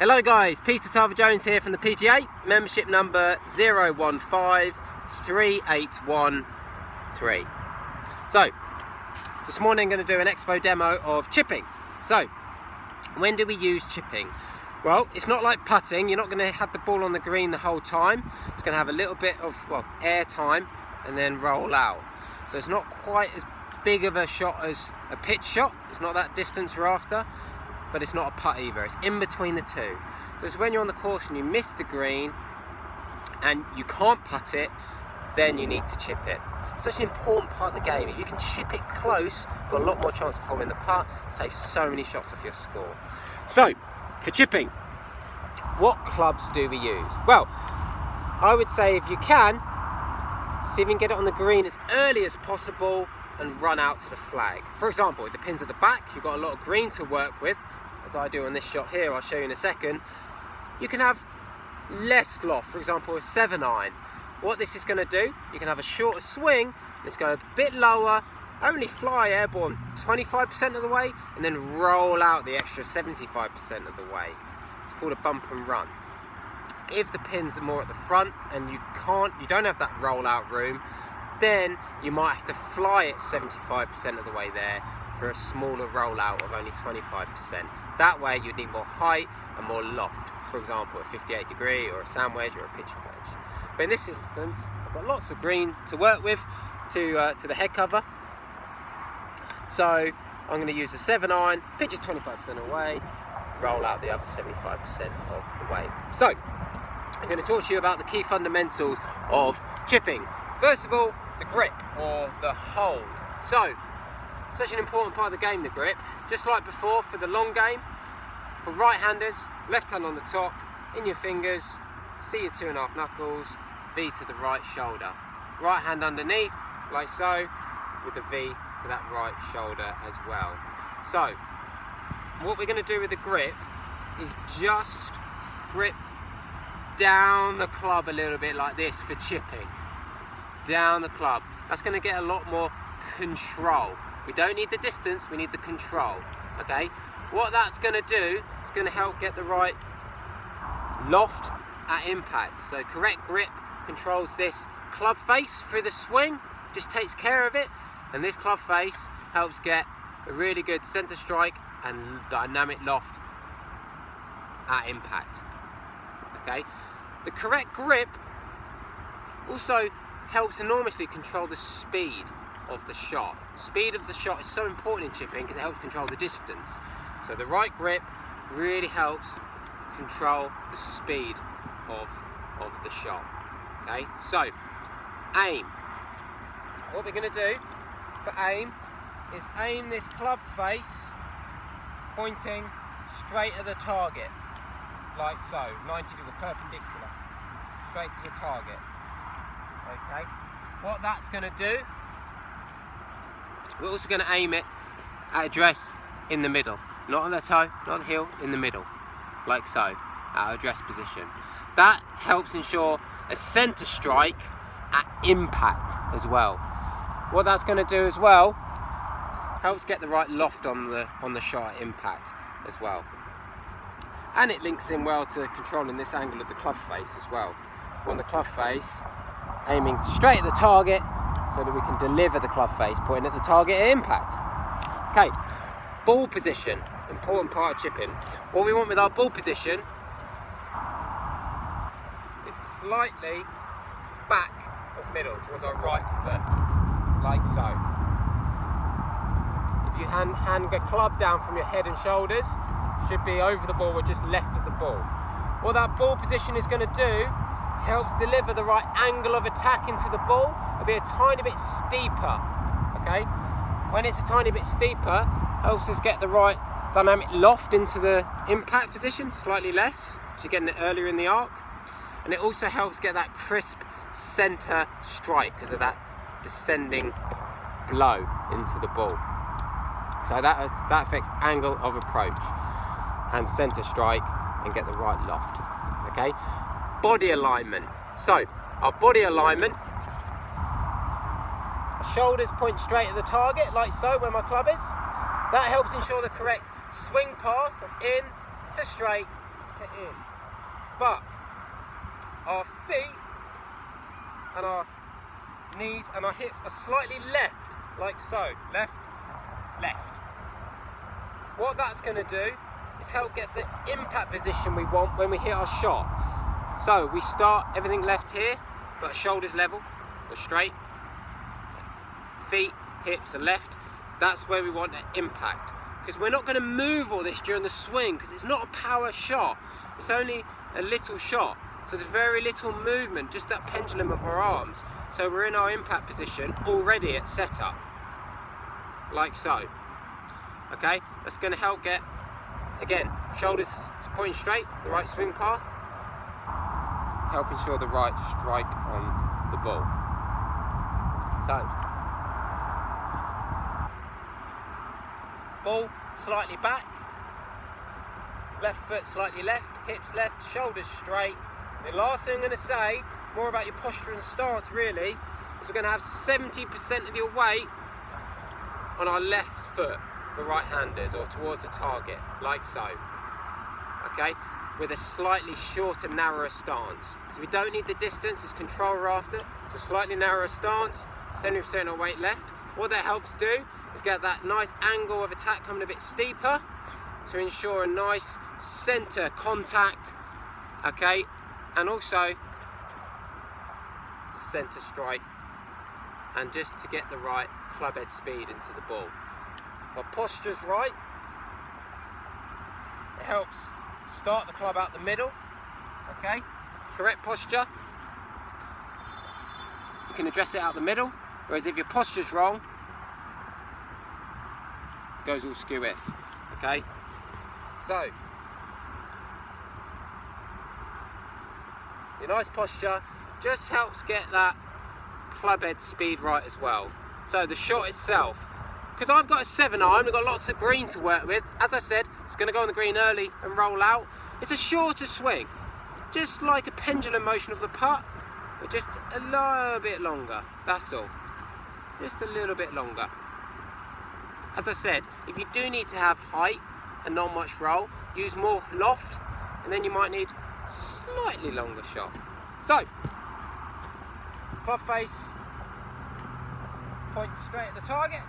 Hello guys, Peter Tarver-Jones here from the PGA, membership number 01538113. So, this morning I'm going to do an Expo demo of chipping. So, when do we use chipping? Well, it's not like putting. You're not going to have the ball on the green the whole time. It's going to have a little bit of air time and then roll out. So it's not quite as big of a shot as a pitch shot. It's not that distance we're after, but it's not a putt either. It's in between the two. So it's when you're on the course and you miss the green and you can't putt it, then you need to chip it. So it's an important part of the game. If you can chip it close, you've got a lot more chance of holding the putt, save so many shots off your score. So, for chipping, what clubs do we use? Well, I would say if you can, see if you can get it on the green as early as possible and run out to the flag. For example, with the pins at the back, you've got a lot of green to work with, as I do on this shot here, I'll show you in a second. You can have less loft, for example, a 7-iron. What this is going to do, you can have a shorter swing, let's go a bit lower, only fly airborne 25% of the way, and then roll out the extra 75% of the way. It's called a bump and run. If the pins are more at the front and you don't have that roll out room, then you might have to fly it 75% of the way there for a smaller rollout of only 25%. That way you'd need more height and more loft. For example, a 58 degree or a sand wedge or a pitch wedge. But in this instance, I've got lots of green to work with to the head cover. So I'm going to use a 7-iron, pitch it 25% away, roll out the other 75% of the way. So I'm going to talk to you about the key fundamentals of chipping. First of all, the grip or the hold. So, such an important part of the game, the grip. Just like before, for the long game, for right-handers, left hand on the top, in your fingers, see your 2.5 knuckles, V to the right shoulder. Right hand underneath, like so, with the V to that right shoulder as well. So, what we're going to do with the grip is just grip down the club a little bit like this for chipping. Down the club. That's going to get a lot more control. We don't need the distance, we need the control. Okay? What that's going to do is going to help get the right loft at impact. So correct grip controls this club face through the swing, just takes care of it, and this club face helps get a really good center strike and dynamic loft at impact. Okay? The correct grip also helps enormously control the speed of the shot. Speed of the shot is so important in chipping because it helps control the distance. So the right grip really helps control the speed of the shot. Okay, so aim. What we're going to do for aim is aim this club face pointing straight at the target, like so, 90 degree perpendicular, straight to the target. Okay, what that's going to do, we're also going to aim it at address in the middle, not on the toe, not the heel, in the middle, like so, at address position. That helps ensure a center strike at impact as well. What that's going to do as well, helps get the right loft on the shot at impact as well. And it links in well to controlling this angle of the club face as well. On the club face, aiming straight at the target so that we can deliver the club face pointing at the target at impact. Okay, ball position, important part of chipping. What we want with our ball position is slightly back of middle towards our right foot, like so. If you hand the club down from your head and shoulders, should be over the ball or just left of the ball. What that ball position is going to do, helps deliver the right angle of attack into the ball. It'll be a tiny bit steeper, okay? When it's a tiny bit steeper, helps us get the right dynamic loft into the impact position, slightly less, so you're getting it earlier in the arc. And it also helps get that crisp center strike because of that descending blow into the ball. So that affects angle of approach and center strike and get the right loft, okay? Body alignment. So our body alignment, shoulders point straight at the target, like so, where my club is. That helps ensure the correct swing path of in to straight to in. But our feet and our knees and our hips are slightly left, like so. Left, left. What that's going to do is help get the impact position we want when we hit our shot. So we start everything left here, but shoulders level or straight. Feet, hips are left. That's where we want the impact. Because we're not going to move all this during the swing, because it's not a power shot. It's only a little shot. So there's very little movement, just that pendulum of our arms. So we're in our impact position already at setup, like so. Okay, that's going to help get, again, shoulders pointing straight, the right swing path, help ensure the right strike on the ball. So, ball slightly back, left foot slightly left, hips left, shoulders straight. The last thing I'm going to say, more about your posture and stance really, is we're going to have 70% of your weight on our left foot for right-handers, or towards the target, like so. Okay, with a slightly shorter, narrower stance. Because we don't need the distance, it's control we're after. So slightly narrower stance, 70% of our weight left. What that helps do is get that nice angle of attack coming a bit steeper to ensure a nice center contact, okay, and also center strike, and just to get the right club head speed into the ball. Our posture's right, it helps start the club out the middle, okay, correct posture, you can address it out the middle, whereas if your posture's wrong, it goes all skew it, okay. So, your nice posture just helps get that club head speed right as well. So the shot itself, because I've got a 7-iron, we've got lots of green to work with. As I said, it's going to go on the green early and roll out. It's a shorter swing, just like a pendulum motion of the putt, but just a little bit longer, that's all. Just a little bit longer. As I said, if you do need to have height and not much roll, use more loft, and then you might need slightly longer shot. So, club face, point straight at the target,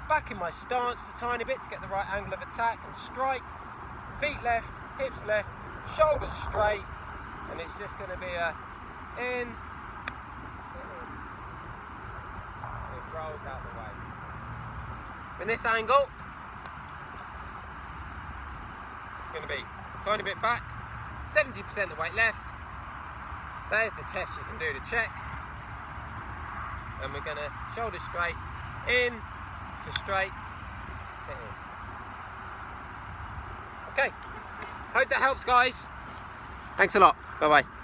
back in my stance a tiny bit to get the right angle of attack and strike, feet left, hips left, shoulders straight, and it's just going to be a in, and it rolls out the way. From this angle, it's going to be a tiny bit back, 70% of the weight left. There's the test you can do to check. And we're going to shoulder straight, in to straight to in. Okay, hope that helps, guys. Thanks a lot. Bye bye.